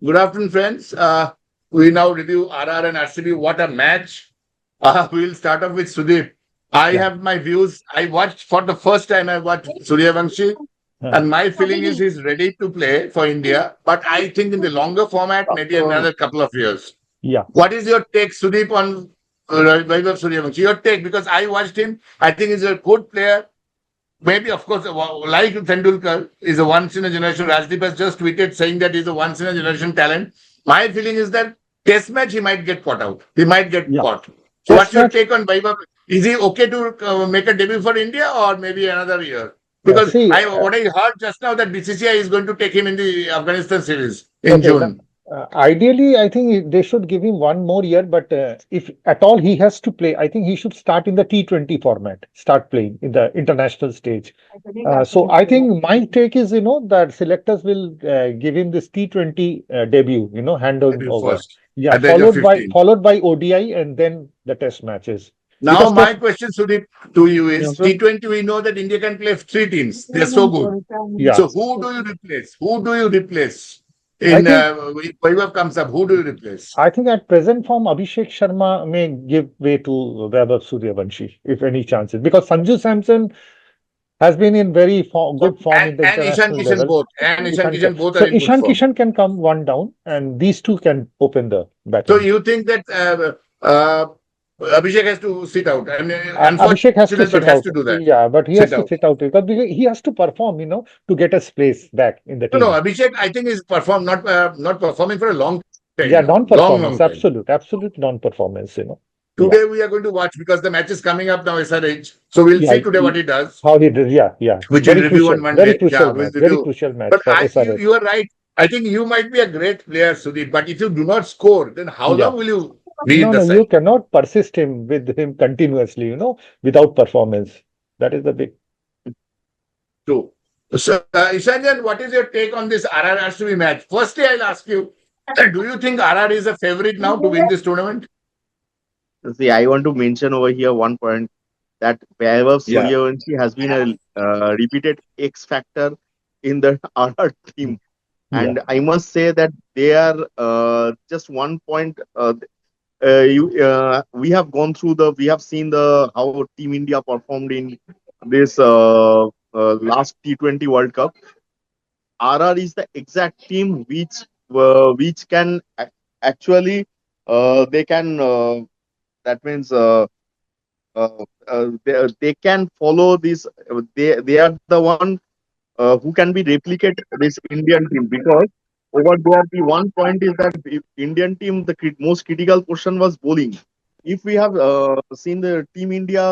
Good afternoon, friends. We now review RR and RCB. What a match! We'll start off with Sudeep. I Yeah. have my views. I watched for the first time. I watched Suryavanshi, Uh, and my feeling is he's ready to play for India. But I think in the longer format, maybe another couple of years. yeah. What is your take, Sudeep, on Vaibhav Suryavanshi? Your take, because I watched him. I think he's a good player. Maybe, of course, like Tendulkar is a once in a generation. Rajdeep has just tweeted saying that he's a once in a generation talent. My feeling is that test match he might get caught out. He might get Yeah. caught. So, Test what's your match. take on Vaibhav? Is he okay to make a debut for India or maybe another year? Because See, what I heard just now that BCCI is going to take him in the Afghanistan series in okay. June. Ideally, I think they should give him one more year, but if at all he has to play, I think he should start in the T20 format, start playing in the international stage. So I think my take is, that selectors will give him this T20 debut, hand him Maybe over. first Yeah, at the age of followed by 15. followed by ODI and then the test matches. Now, Because my test, question, Sudeep, to you yeah, is T20, we know that India can play three teams. They're so good. yeah, So, who do you replace? Who do you replace? I In think if Vaibhav comes up, who do you replace? I think at present form, Abhishek Sharma may give way to Vaibhav Suryavanshi, if any chances. Because Sanju Samson has been in very good form in the And Ishan international Kishan level. both. And Ishan Ishan Ki- Kishan both are So in good Ishan form. Kishan can come one down, and these two can open the So, batting. you think that Abhishek has to sit out? I mean, Abhishek has to unfortunate, but sit has out. to do that. Yeah, but he Sit has to out. sit out because he has to perform, to get a place back in the No, no, team. Abhishek, I think is not performing for a long time Yeah, now. Long, non-performance, long time. absolute non-performance. Yeah, Today we are going to watch because the match is coming up now, SRH. So we'll yeah. see today what he does, How he did, yeah, yeah. which we'll review on Very Monday. Yeah, crucial we'll match, very review. crucial match But for you SRH. are right. I think you might be a great player, Sudeep. But if you do not score, then how Yeah. long will you be in No, the no, you side? cannot persist him with him continuously, without performance. That is the big. True. So, Ishanjan, what is your take on this RR RCB match? Firstly, I'll ask you, do you think RR is a favorite now to win this tournament? See, I want to mention over here one point that Vaibhav Yeah. Suryavanshi has been a repeated X factor in the RR team, Yeah, and I must say that they are just one point. We have gone through we have seen the how Team India performed in this last T20 World Cup. RR is the exact team which can actually they can that means. They can follow this. They are the one who can be replicate this Indian team because over there the one point is that if Indian team most critical portion was bowling. If we have seen the Team India,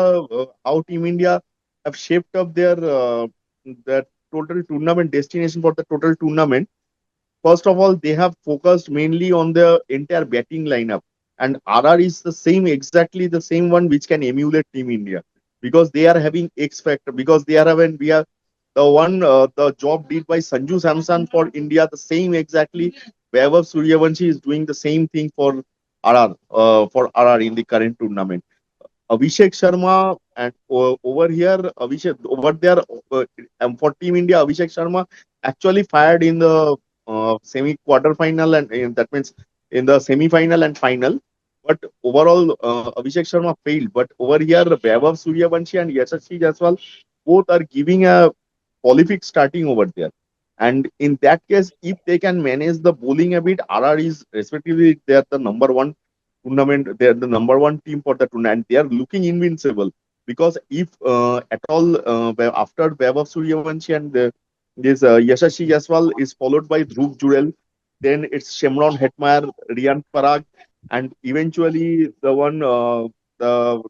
how Team India have shaped up their total tournament destination for the total tournament. First of all, they have focused mainly on the entire batting lineup, and RR is the same, exactly the same one which can emulate Team India because they are having X factor. Because they are having we are the job did by Sanju Samson for India, the same exactly. Vaibhav Suryavanshi is doing the same thing for RR in the current tournament. Abhishek Sharma and over here, Abhishek over there for Team India, Abhishek Sharma actually fired in the semi quarter final and that means in the semi final and final. But overall, Abhishek Sharma failed. But over here, Vaibhav Suryavanshi and Yashasvi Jaiswal both are giving a prolific starting over there. And in that case, if they can manage the bowling a bit, RR is respectively they are the number one tournament. They are the number one team for the tournament. They are looking invincible because if at all after Vaibhav Suryavanshi and this Yashasvi Jaiswal is followed by Dhruv Jurel, then it's Shimron Hetmeyer, Riyan Parag, and eventually the one the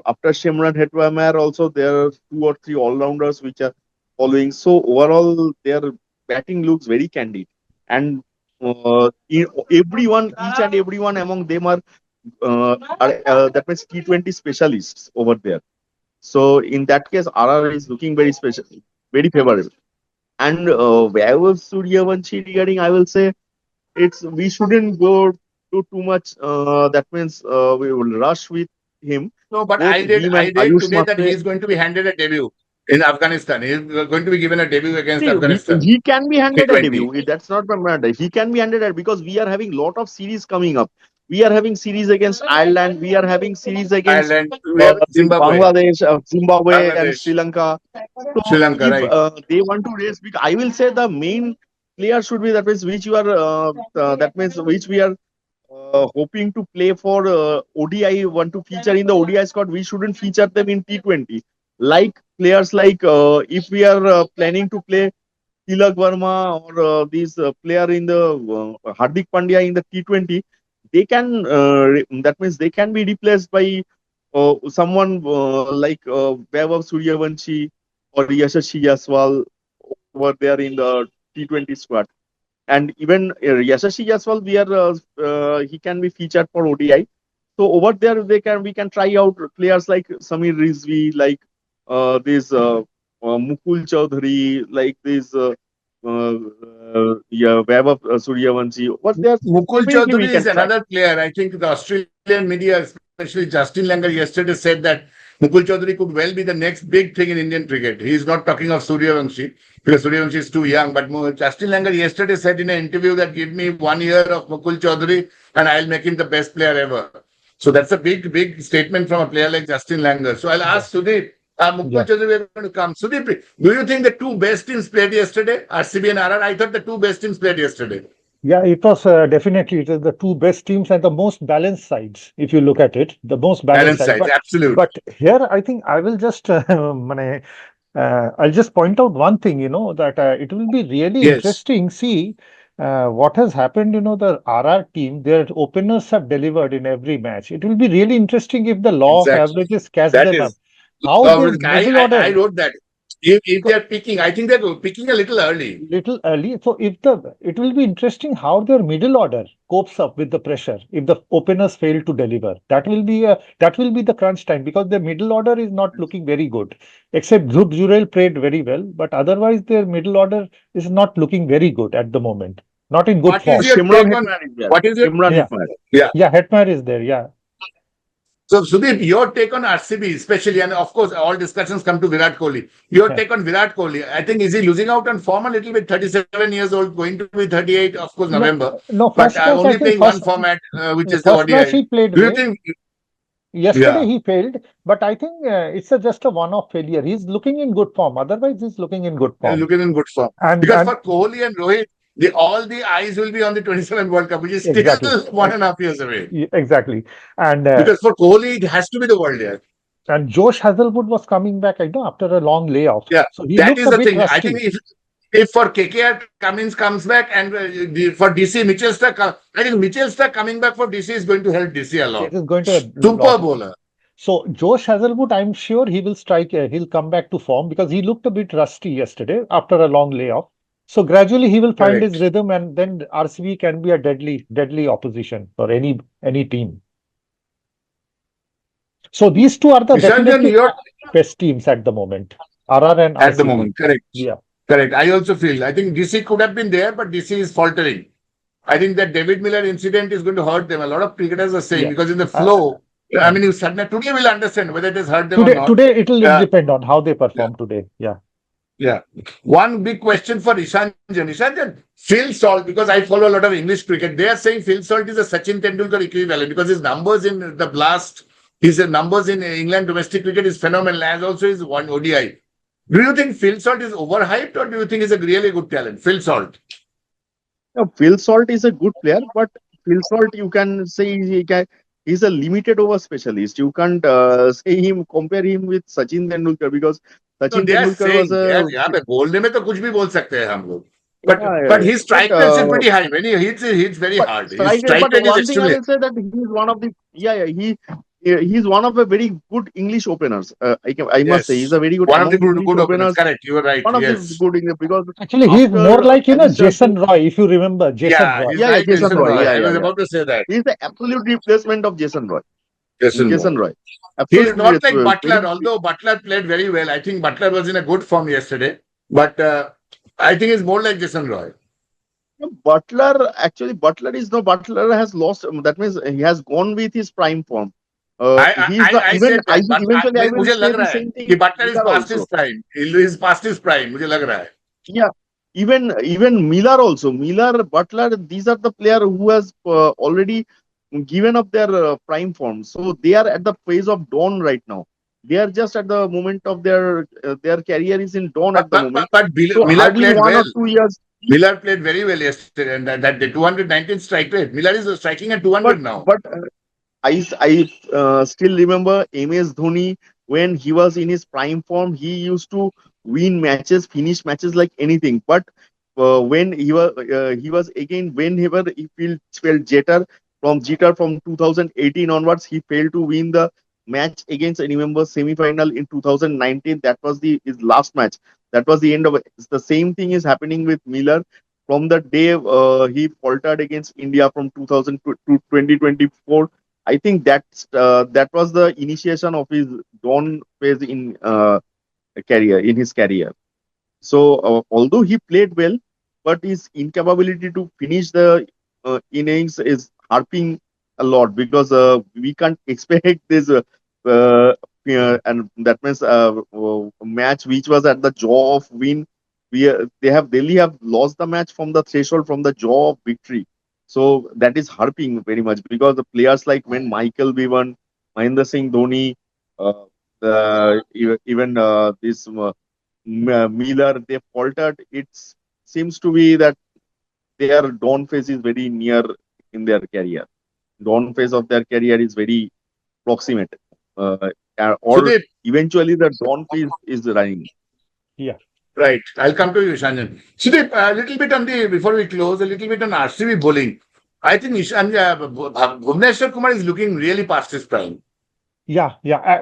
after Shimron Hetmeyer also there are two or three all rounders which are following. So overall, their batting looks very candid, and each and everyone among them are that means T20 specialists over there. So in that case, RR is looking very special, very favorable. And Vaibhav Suryavanshi regarding, I will say it's we shouldn't go to too much. That means we will rush with him. No, but Both him I and read Ayush today that he Matre. is going to be handed a debut. in Afghanistan. He's going to be given a debut against See, Afghanistan. he can be handed a T20. debut. That's not the matter. He can be handed a because we are having lot of series coming up. We are having series against Ireland. We are having series against Ireland. We have this Zimbabwe. Bangladesh, Zimbabwe, and Bangladesh. Sri Lanka. So Sri Lanka, if right. they want to raise, I will say the main player should be that means which you are that means which we are hoping to play for ODI, want to feature in the ODI squad. We shouldn't feature them in T20. Like players like if we are planning to play Tilak Verma or these player in the Hardik Pandya in the T20, they can that means they can be replaced by someone like Vaibhav Suryavanshi or Yashasvi Jaiswal over there in the T20 squad. And even Yashasvi Jaiswal, he can be featured for ODI. So over there, we can try out players like Samir Rizvi, like this Mukul Chaudhary, like this yeah, Vaibhav Suryavanshi. But there Mukul definitely we Chaudhary is can try. another player. I think the Australian media, especially Justin Langer, yesterday said that Mukul Chaudhary could well be the next big thing in Indian cricket. He is not talking of Suryavanshi because Suryavanshi is too young. But Justin Langer yesterday said in an interview that give me 1 year of Mukul Chaudhary and I'll make him the best player ever. So that's a big, big statement from a player like Justin Langer. So I'll ask Sudeep. Mukul Yeah. Chaudhary, we're going to come. Sudeep, do you think the two best teams played yesterday, RCB and RR? I thought the two best teams played yesterday. Yeah, it was definitely it is the two best teams and the most balanced sides. If you look at it, the most balanced Balance side. sides, absolute. But here, I think I will just I'll just point out one thing. That it will be really Yes, interesting. See what has happened. The RR team, their openers have delivered in every match. It will be really interesting if the law of exactly. averages catch That them up. is. How their middle I order. wrote that. If they're picking, I think they're picking a little early. Little early. So it will be interesting how their middle order copes up with the pressure if the openers fail to deliver. That will be the crunch time because their middle order is not looking very good. Except Dhruv Jurel played very well, but otherwise their middle order is not looking very good at the moment. Not in good What is form. your Shimron take on Hetman is there. what is your Shimron Yeah, Hetman. yeah? yeah. Hetmer is there. Yeah, So Sudeep, your take on RCB, especially, and of course, all discussions come to Virat Kohli. Your yeah. take on Virat Kohli, I think is he losing out on form a little bit? 37 years old, going to be 38, of course, No, November, no. but First match, I only think playing one format, which is the first match ODI. he played Do you well. think? Yesterday Yeah. he failed, but I think it's just a one-off failure. He's looking in good form. Otherwise, he's looking in good form. Looking in good form. And Because and for Kohli and Rohit, all the eyes will be on the 27 World Cup, which is still exactly, 1.5 years away. exactly. And Because for Kohli, it has to be the World Year. and Josh Hazelwood was coming back, after a long layoff. Yeah, So he that looked is a the bit thing. I think rusty. if for KKR Cummins comes back and for DC Mitchell Stark, I think Mitchell Stark coming back for DC is going to help DC a It lot. is going to a Super lot. bowler. So Josh Hazelwood, I'm sure he will strike. He'll come back to form because he looked a bit rusty yesterday after a long layoff. So gradually he will find his Correct. rhythm, and then RCB can be a deadly opposition for any team. So these two are the Nishanjan, definitely you're best teams at the moment. RR and at the RCB. moment. Correct. Yeah. Correct. I also feel. I think DC could have been there, but DC is faltering. I think that David Miller incident is going to hurt them. A lot of cricketers are saying Yeah. because in the Uh, flow, I uh, mean, today we'll understand whether it has hurt them or today, not. today it will Uh, depend on how they yeah. perform today. Yeah. Yeah. One big question for Ishanjan. Ishanjan, Phil Salt, because I follow a lot of English cricket, they are saying Phil Salt is a Sachin Tendulkar equivalent because his numbers in the blast, his numbers in England domestic cricket is phenomenal, as also his one ODI. Do you think Phil Salt is overhyped or do you think he's a really good talent? Phil Salt. Phil Salt is a good player, but Phil Salt, you can say he's a limited over specialist. You can't compare him with Sachin Tendulkar because No, Sachin they are Tendulkar was saying, यार a यहाँ पे बोलने में तो कुछ भी बोल सकते हैं हम लोग. yeah, But his but strike rate is pretty high. When he hits very hard. His strike rate. strike But rate is one thing I extremely. will say that he's one of the he's one of the very good English openers. I must say he's Yes. a very good One of the among English good openers. openers. Correct. You are right. One of the Yes. good English because Actually, he's more after like, Alistair Jason Roy, if you remember, Jason Yeah, Roy. he's like Jason Jason Roy. Roy. Yeah, I yeah, was yeah. about to say that. He's the absolute replacement of Jason Roy. Jason Jason Roy. Roy. He is Absolutely not like very Butler, although Butler played very well. I think Butler was in a good form yesterday. But I think he's more like Jason Roy. Butler. Actually, Butler has lost. That means he has gone with his prime form. He's the I even said I that, will but eventually I will मुझे say लग the रहा है same thing कि with Butler is Miller past also. his prime. He is past his prime. मुझे लग रहा है. Yeah, even Miller also. Miller, Butler, these are the player who has already given up their prime form. So they are at the phase of dawn right now. They are just at the moment of their career is in dawn at the moment. But So Miller hardly played one well. or 2 years. Miller played very well yesterday, and that the 219 strike rate. Miller is striking at 200 now. But I still remember MS Dhoni when he was in his prime form. He used to win matches, finish matches like anything. But when he was again whenever he felt Jeter from 2018 onwards, he failed to win the match against. I remember semi-final in 2019. That was his last match. That was the end of it. It's the same thing is happening with Miller from the day he faltered against India from 2000 to 2024. I think that was the initiation of his dawn phase in his career. So although he played well, but his incapability to finish the innings is harping a lot because we can't expect this and that means match which was at the jaw of win. Delhi have lost the match from the threshold from the jaw of victory. So that is harping very much because the players like when Michael Bevan, Mahendra Singh Dhoni, uh, even this. Miller, they faltered. It seems to be that their dawn phase is very near in their career. Dawn phase of their career is very proximate, or Sudeep, eventually the dawn phase is running. Yeah. right. I'll come to you, Ishanjan. Sudeep, a little bit on before we close, a little bit on RCB bowling. I think Bhuvneshwar Kumar is looking really past his prime. Yeah.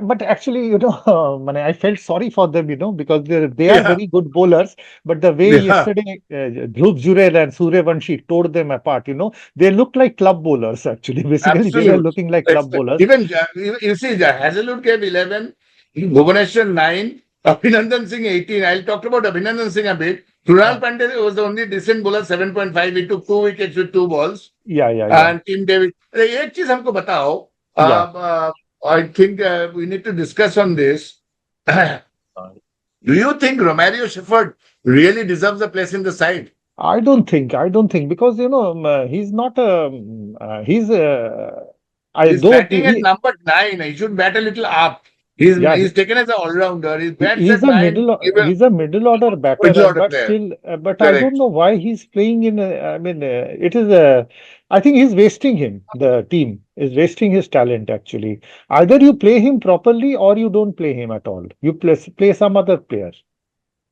But actually, I felt sorry for them, because they are Yeah, very good bowlers. But the way yeah, yesterday Dhruv Jurel and Suryavanshi tore them apart, they looked like club bowlers actually. Basically, they were absolute. looking like club bowlers. Even you see, Hazelwood gave 11, Bhubaneswar 9, Abhinandan Singh 18. I'll talk about Abhinandan Singh a bit. Krunal Uh, Pandey was the only decent bowler, 7.5. He took 2 wickets with 2 balls. yeah. And Tim David. एक चीज हमको बताओ. Yeah. I think we need to discuss on this. Do you think Romario Shepherd really deserves a place in the side? I don't think because he's not I He's though batting at he number 9. He should bat a little up. He's yeah he's taken as an all-rounder. He bats he's at a 9. he's a middle order batter, Middle order but player. still, but I don't Correct. know why he's playing in. I mean, it is I think he's wasting him. The team is wasting his talent actually. Either you play him properly or you don't play him at all. You play some other player.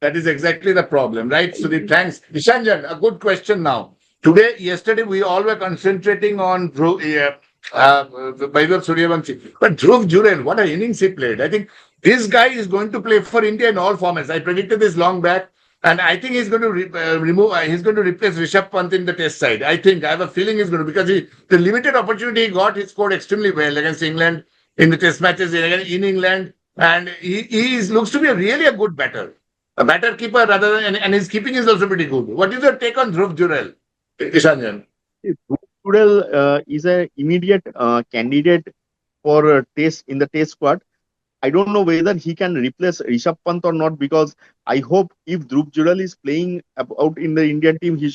That is exactly the problem, right? Sudeep, thanks. Ishanjan, a good question now. Yesterday, we all were concentrating on Vaibhav Suryavanshi. But Dhruv Jurel, what an innings he played. I think this guy is going to play for India in all formats. I predicted this long back. And I think he's going to he's going to replace Rishabh Pant in the test side. I have a feeling he's going to, because the limited opportunity he got, he scored extremely well against England in the test matches in England. And looks to be really a good batter. A better keeper rather than, and his keeping is also pretty good. What is your take on Dhruv Jurel, Ishanjan? Dhruv is an immediate candidate for test in the test squad. I don't know whether he can replace Rishabh Pant or not because I hope if Dhruv Jurel is playing out in the Indian team, he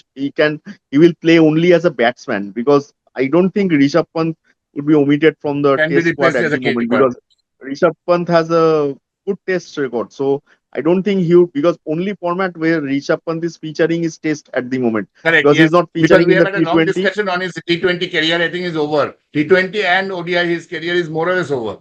will play only as a batsman because I don't think Rishabh Pant would be omitted from the Can be test squad replaced at as a the moment keeper. because Rishabh Pant has a good test record. So I don't think he would, because only format where Rishabh Pant is featuring is test at the moment Correct, because he's yes. not Because featuring we in have the had a long T20. discussion on his T20 career. I think is over. T20 and ODI, his career is more or less over.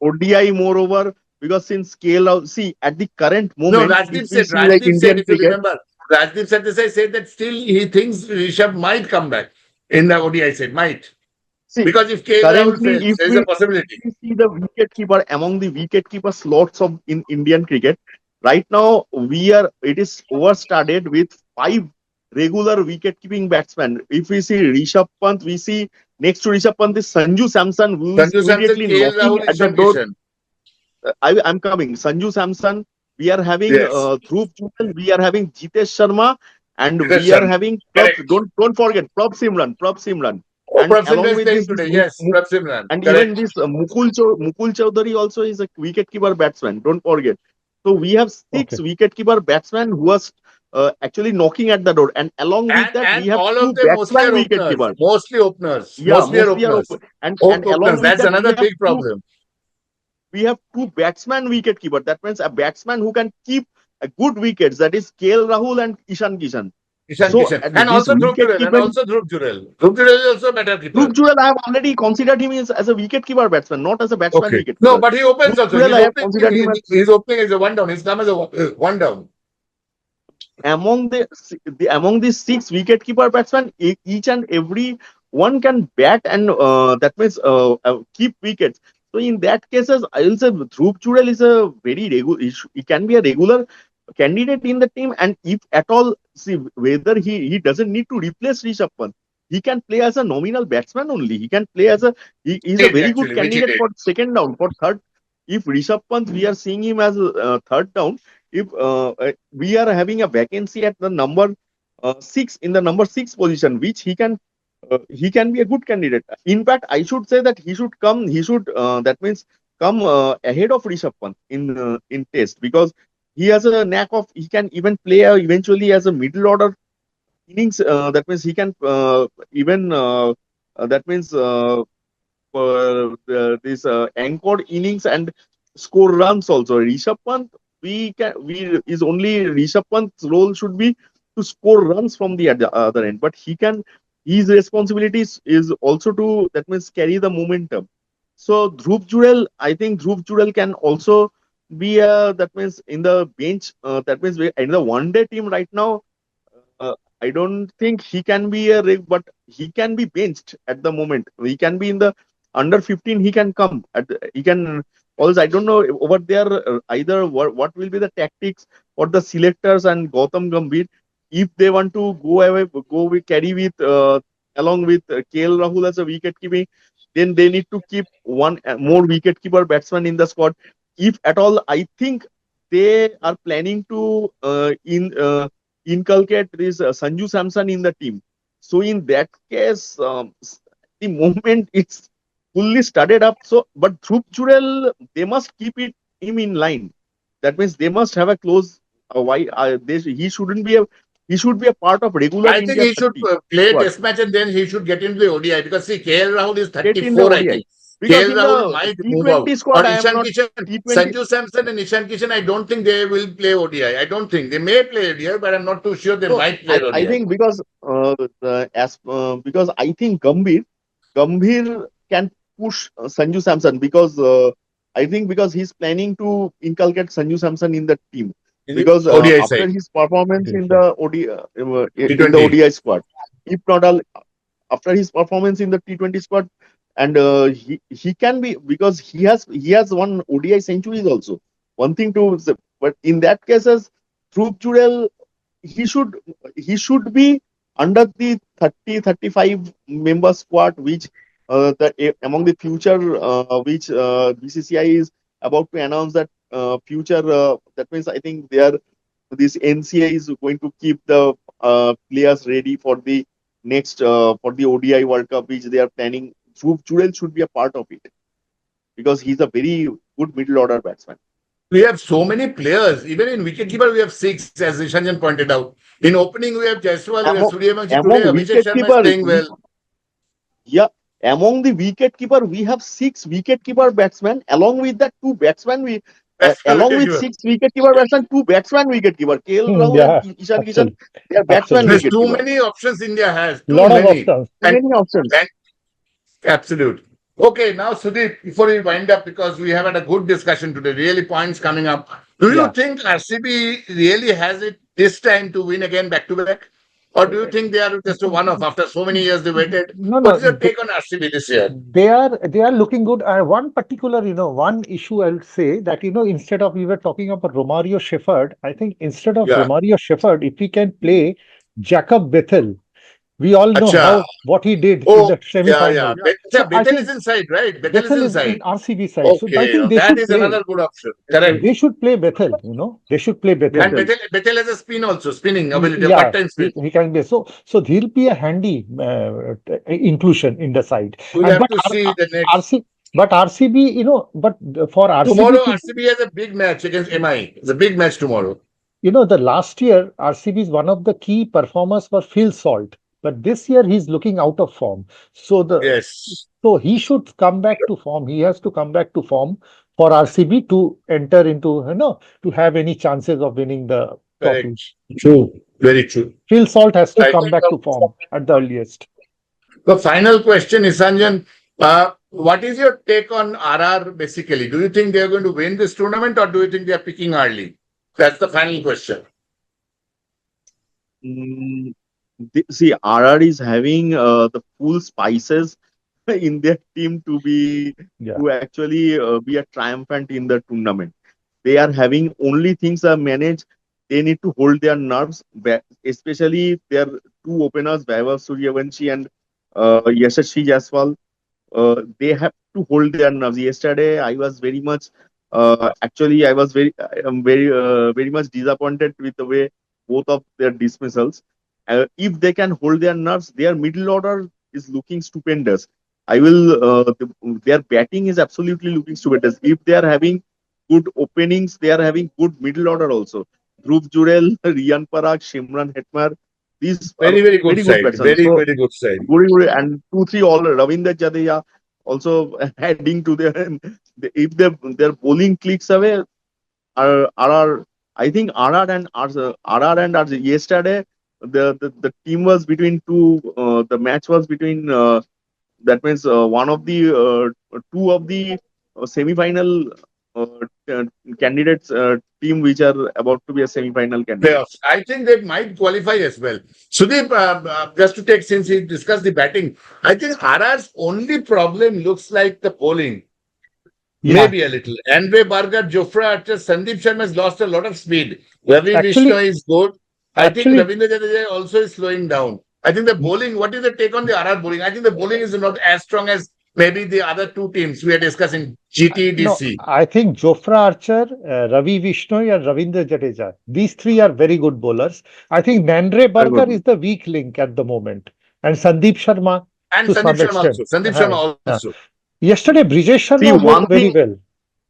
ODI moreover, because since scale out, see at the current No, moment, if we see like Rajdeep said, Indian if you cricket. remember, Rajdeep Sardesai said that still he thinks Rishabh might come back in the ODI set, might. See, Because if KL Rahul currently, fails, there is a possibility. if we see the wicket keeper among the wicket keeper slots of in Indian cricket, right now it is overstudded with five regular wicket keeping batsmen. If we see Rishabh Pant, we see next to Rishabh Pant is Sanju Samson, who is Sanju Samson, immediately KL knocking Rahul, at the Ishan door. Kishan. I'm coming. Sanju Samson. We are having Yes. Dhruv Jurel. We are having Jitesh Sharma, and we are Kishan. having Prab. Correct. Don't forget Prab Simran. Prab Simran. Oh, And Prabhsimran along is with playing this today. Yes, Prabhsimran. and even Correct. this Mukul Chowdhury also is a wicketkeeper batsman. Don't forget. So we have six Okay. wicketkeeper batsmen who are actually knocking at the door, and along with that And we have all two of them mostly batsman are openers. wicketkeeper. Mostly openers. Yeah, Mostly are mostly are openers. open, and along Openers. with That's that another big problem. we have two batsman wicketkeeper. That means a batsman who can keep a good wickets. That is KL Rahul and Ishan Kishan. Ishan So Kishan. at And this also Dhruv wicket Jurel. And keeping, also Dhruv Jurel. Dhruv Jurel is also a better keeper. Dhruv Jurel, I have already considered him as a wicketkeeper batsman, not as a batsman Okay. No, wicketkeeper. but he opens Dhruv also. Jurel, He's I have opening. considered him as He's opening as a one down. He's come as a one down. among among these six wicketkeeper batsmen, each and every one can bat, and that means keep wickets. So in that cases, I will say Dhruv Jurel is a very regular. He can be a regular candidate in the team, and if at all, see whether he doesn't need to replace Rishabh Pant. He can play as a nominal batsman only. He can play as a he is a Did very good actually, which he candidate did. for second down, for third. If Rishabh Pant, we are seeing him as third down. If we are having a vacancy at the number six, in the number six position, which he can be a good candidate. In fact, I should say that he should come. He should that means come ahead of Rishabh Pant in test, because he has a knack of, he can even play eventually as a middle order innings. That means he can even that means this anchored innings and score runs also. Rishabh Pant, we is only Rishabh Pant's role should be to score runs from the other end, but he can, his responsibilities is also to, that means, carry the momentum. So Dhruv Jurel, I think Dhruv Jurel can also be that means in the bench. That means in the one day team right now. I don't think he can be a rig, but he can be benched at the moment. He can be in the under 15. He can come. He can also. I don't know over there either what will be the tactics for the selectors and Gautam Gambhir, if they want to go with carry with along with KL Rahul as a wicket keeping. Then they need to keep one more wicket keeper batsman in the squad. If at all, I think they are planning to inculcate this Sanju Samson in the team. So in that case, the moment it's fully studied up. So, but Dhruv Jurel, they must keep him in line. That means they must have a close. Why he shouldn't be a, he should be a part of regular I think India he should 30 play a squad. test match and then he should get into the ODI because see, KL Rahul is Get in the 34, I ODI, think. because KL in Rahul the might move out. T20 squad, Or I am Ishan not Kishan, T20. Sanju Samson and Ishan Kishan, I don't think they will play ODI. I don't think. They may play ODI, but I'm not too sure they So might play I ODI. think because because I think Gambhir can push Sanju Samson, because I think because he's planning to inculcate Sanju Samson in the team, In the because ODI after side, his performance in Yes. the in the T20. ODI squad, if not all, after his performance in the T20 squad, and he can be, because he has one ODI centuries also. One thing to say, but in that cases, Dhruv Jurel, he should he should be under the 30-35 member squad, which among the future which BCCI is about to announce, that future that means I think they are, this NCA is going to keep the players ready for the next for the ODI World Cup, which they are planning. Dhruv Jurel should be a part of it, because he's a very good middle order batsman. We have so many players. Even in wicketkeeper, we have six, as Ishanjan pointed out. In opening, we have Jaiswal, we have Among, Suryavanshi. Today, among Abhishek wicket Sharma is keeper, playing well. yeah, among the wicket keeper, we have six wicket keeper batsmen. Along with that, two batsmen, we That's the along with wicketkeeper. six wicket keeper batsmen, two batsman wicket keeper. KL Rahul and Yeah, Ishan Kishan, absolutely. they are batsman There's Absolutely. wicket too keeper. many options India has. Too Lot of many. options. Too many options. And absolute. Okay, now Sudeep, before we wind up, because we have had a good discussion today, really points coming up. Do you Yeah. think RCB really has it this time to win again back to back? Or do you think they are just a one-off after so many years they waited? No, What no. is your take on RCB this year? They are looking good. One particular, one issue I would say that, instead of, we were talking about Romario Shepherd, I think instead of Yeah. Romario Shepherd, if we can play Jacob Bethel, We all know Acha. what he did in Oh, the yeah. semi-final. So I Bethel is think inside, right? Bethel is Bethel is inside. in RCB side. So I Okay, think they that should is play. another good option. Correct. They should play Bethel. They should play Bethel. And Bethel has a spin also, spinning ability, a Yeah, part-time spin. he can be. So he'll be a handy inclusion in the side. We'll And have to see the next. RC, but RCB, but for RCB Tomorrow, to, RCB has a big match against MI. It's a big match tomorrow. the last year RCB's one of the key performers for Phil Salt, but this year he's looking out of form. So Yes. so he should come back to form. He has to come back to form for RCB to enter into, to have any chances of winning the trophy. Correct. True. Very true. Phil Salt has to I come think back to form at the earliest. the final question, Isanjan, what is your take on RR basically? Do you think they are going to win this tournament or do you think they are picking early? That's the final question. Mm, see, RR is having the full spices in their team Yeah. to actually be a triumphant in the tournament. They are having only things are managed. They need to hold their nerves, especially their two openers, Vaibhav Suryavanshi and Yashasvi Jaiswal. They have to hold their nerves. Yesterday, I was very much, actually, I am very much disappointed with the way both of their dismissals. If they can hold their nerves, their middle order is looking stupendous. Their batting is absolutely looking stupendous. If they are having good openings, they are having good middle order also. Dhruv Jurel, Riyan Parag, Shimran Hetmar, these are Very, very good very good side. batsmen. Very, So very good side. and 2-3 all Ravinder Jadeja also adding to their if their bowling clicks away RR I think RR and RC yesterday the team was between the match was between that means one of the two of the semi-final uh, uh, candidates team which are about to be a semi-final candidate. Playoffs. I think they might qualify as well. Sudeep, just to take, since he discussed the batting, I think RR's only problem looks like the bowling. Yeah. Maybe a little. Andre Barger, Jofra Archer, Sandeep Sharma has lost a lot of speed. Ravi Actually- Vishnu is good. I think Actually- Ravindra Jadeja also is slowing down. I think the bowling, what is the take on the RR bowling? I think the bowling is not as strong as maybe the other two teams we are discussing, No, GTDC. I think Jofra Archer, Ravi Vishnoy, and Ravindra Jadeja. These three are very good bowlers. I think Nandre Burger is the weak link at the moment, and Sandeep Sharma And to Sandeep some Sharma extent. also. Sandeep Hi. Sharma also. Yesterday, Brijesh See, Sharma one bowled very thing- well.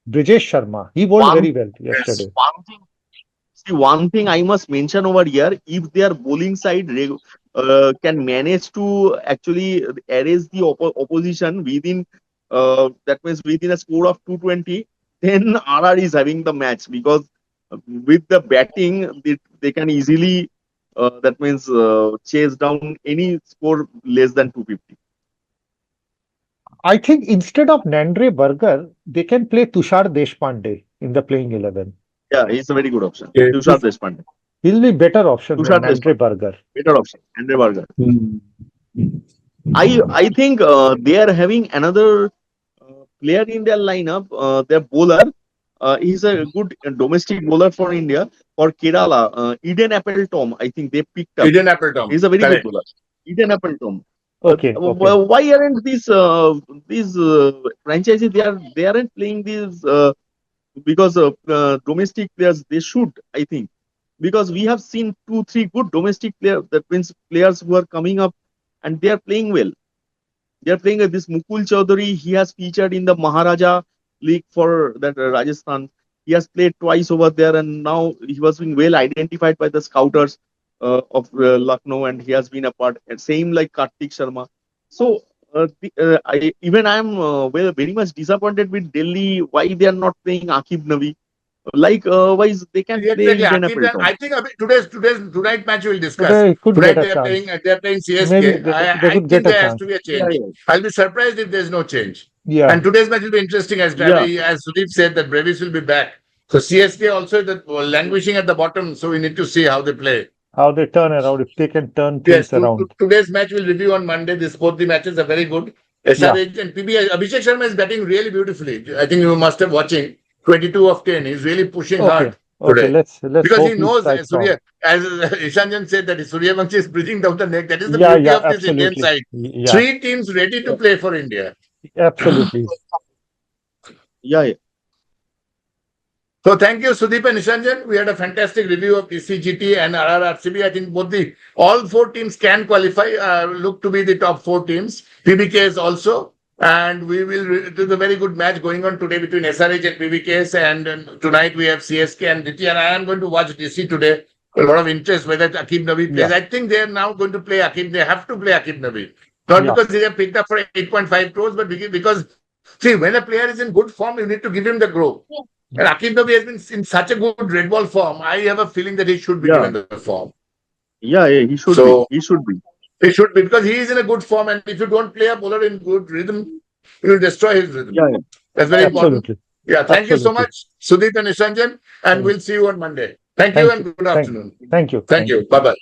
Brijesh Sharma, he bowled One- very well yesterday. One thing I must mention over here, if their bowling side can manage to actually erase the opposition within that means within a score of 220, then RR is having the match because with the batting they can easily that means chase down any score less than 250. I think instead of Nandre Burger, they can play Tushar Deshpande in the playing 11. Yeah, he's a very good option. Okay. Tushar Deshpande, He'll be better option Tushar than Nandre Burger. better option. Andre Varga. I think they are having another player in their lineup. Their bowler, he's a good domestic bowler for India for Kerala. Eden Appleton, I think they picked up. Eden Appleton. He's a very Correct. good bowler. Eden Appleton. Okay. Why aren't these franchises they aren't playing these because of domestic players? They should, I think, because we have seen 2-3 good domestic players. That means players who are coming up and they are playing well. They are playing this Mukul Chaudhary. He has featured in the Maharaja League for that Rajasthan. He has played twice over there, and now he was being well identified by the scouters of Lucknow, and he has been a part. Same like Kartik Sharma. So I am very much disappointed with Delhi. Why they are not playing Akib Nabi? Why they can play Exactly. Eden Akib, Appleton. I think tonight match we'll discuss. Today could Tonight get a chance. they are playing CSK. Maybe they I could think get a there has chance. to be a change. I'll be surprised if there's no change. Yeah. And today's match will be interesting as Sudeep said that Brevis will be back. So CSK also languishing at the bottom. So we need to see how they play. How they turn around, if they can turn Yes, things around. today's match we'll review on Monday. Both the matches are very good. SRH and PB. Abhishek Sharma is batting really beautifully. I think you must have watching 22 of 10. He's really pushing hard. Okay, today. let's Because he hope he knows, strikes Surya, strong. as Ishanjan said, that Suryavanshi is bridging down the neck. That is the Yeah, beauty yeah, of this Indian absolutely. side. Yeah, Three teams ready to play for India. absolutely. Yeah, yeah. So thank you, Sudeep and Nishanjan. We had a fantastic review of ECGT and RRRCB. I think all four teams can qualify, look to be the top four teams. PBKs also. And we will, it is a very good match going on today between SRH and PBKs. And tonight we have CSK and DT. And I am going to watch DC today. A lot of interest whether Akib Nabi plays. Yeah, I think they are now going to play Akib. They have to play Akib Nabi. Not yeah, because they have picked up for 8.5 crores, but because, see, when a player is in good form, you need to give him the growth. And Akim Dhabi has been in such a good red ball form. I have a feeling that he should be Yeah, given the form. yeah, yeah. He should be. So He should be. he should be because he is in a good form. And if you don't play a bowler in good rhythm, you will destroy his rhythm. Yeah, yeah. That's very important. absolutely, Yeah. Thank you so absolutely. much, Sudeep and Nishanjan. And Thank we'll see you on Monday. Thank you thank you. and good afternoon. Thank you. Thank Thank you. you. Bye bye.